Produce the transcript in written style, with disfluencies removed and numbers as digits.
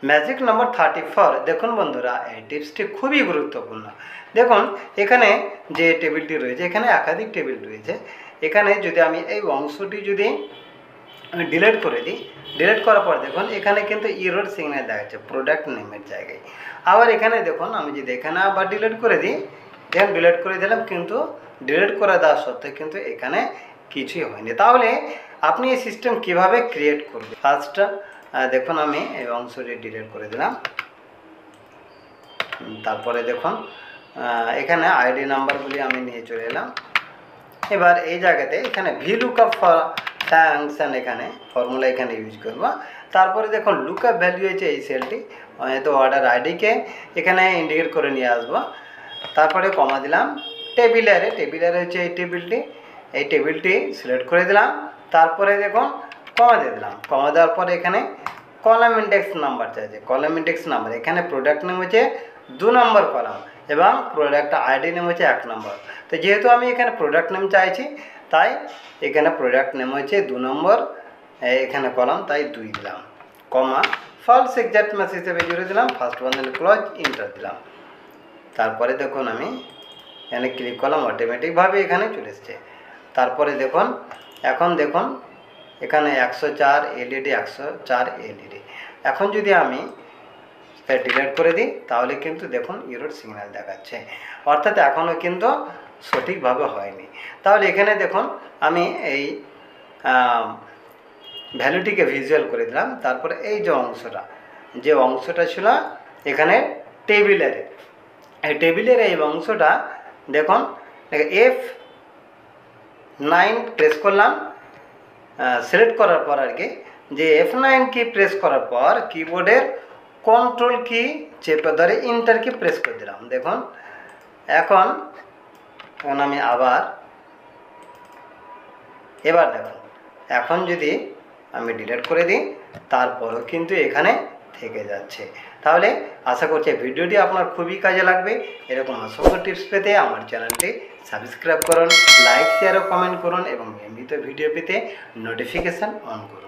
Magic নম্বর 34 দেখুন বন্ধুরা, এই টিপসটি খুবই গুরুত্বপূর্ণ। দেখুন এখানে যে টেবিলটি রয়েছে, এখানে একাধিক টেবিল রয়েছে। এখানে যদি আমি এই অংশটি যদি আমি ডিলিট করে দিই, ডিলিট করার পর দেখুন এখানে কিন্তু ইরর সিগন্যাল দেখাচ্ছে প্রোডাক্ট নেমের জায়গায়। আবার এখানে দেখুন আমি যদি এখানে আবার ডিলিট করে দিই, দেখুন ডিলিট করে দিলাম, কিন্তু ডিলিট করে দেওয়া সত্ত্বেও কিন্তু এখানে কিছুই হয়নি। তাহলে আপনি এই সিস্টেম কিভাবে ক্রিয়েট করবেন? ফার্স্ট দেখুন আমি এই অংশটি ডিলিট করে দিলাম। তারপরে দেখুন এখানে আইডি নাম্বারগুলি আমি নিয়ে চলে এলাম। এবার এই জায়গাতে এখানে VLOOKUP ফাংশন, এখানে ফর্মুলা এখানে ইউজ করব। তারপরে দেখুন লুকআপ ভ্যালু হচ্ছে এই সেলটি, তো অর্ডার আইডিকে এখানে ইন্ডিকেট করে নিয়ে আসবো। তারপরে কমা দিলাম, টেবিলারে হচ্ছে এই টেবিলটি সিলেক্ট করে দিলাম। তারপরে দেখুন কমা দিয়ে দিলাম। কমা দেওয়ার পরে এখানে কলাম ইন্ডেক্স নাম্বার চাইছে, কলাম ইন্ডেক্স নাম্বার। এখানে প্রোডাক্ট নেম হচ্ছে 2 নম্বর কলাম এবং প্রোডাক্ট আইডি নেম হচ্ছে 1 নম্বর। তো যেহেতু আমি এখানে প্রোডাক্ট নেম চাইছি, তাই এখানে প্রোডাক্ট নেম হচ্ছে 2 নম্বর, এখানে কলাম, তাই 2 দিলাম। কমা ফলস এক্সাক্ট ম্যাচ হিসেবে জুড়ে দিলাম, ফার্স্ট বন্ধনী ক্লোজ, ইন্টার দিলাম। তারপরে দেখুন আমি এখানে ক্লিক করলাম, অটোমেটিকভাবে এখানে চলে এসছে। তারপরে দেখুন এখন দেখুন এখানে 104 LED, 104 LED। এখন যদি আমি ডিলিট করে দিই, তাহলে কিন্তু দেখুন ইরর সিগন্যাল দেখাচ্ছে, অর্থাৎ এখনও কিন্তু সঠিকভাবে হয়নি। তাহলে এখানে দেখুন আমি এই ভ্যালুটিকে ভিজুয়াল করে দিলাম। তারপরে এই যে অংশটা ছিল এখানে টেবিলের, এই টেবিলের এই অংশটা দেখুন F9 প্রেস করলাম। সিলেক্ট করার পর আর কি, যে F9 কি প্রেস করার পর কিবোর্ডের কন্ট্রোল কি চেপে ধরে ইন্টার কি প্রেস করে দিলাম। দেখুন এখন আমি এবার দেখুন এখন যদি আমি ডিলিট করে দিই, তারপরও কিন্তু এখানে থেকে যাচ্ছে। তাহলে আশা করছি ভিডিওটি আপনার খুবই কাজে লাগবে। এরকম অসংখ্য টিপস পেতে আমার চ্যানেলটি সাবস্ক্রাইব করুন, লাইক শেয়ার ও কমেন্ট করুন এবং নিয়মিত ভিডিও পেতে নোটিফিকেশান অন করুন।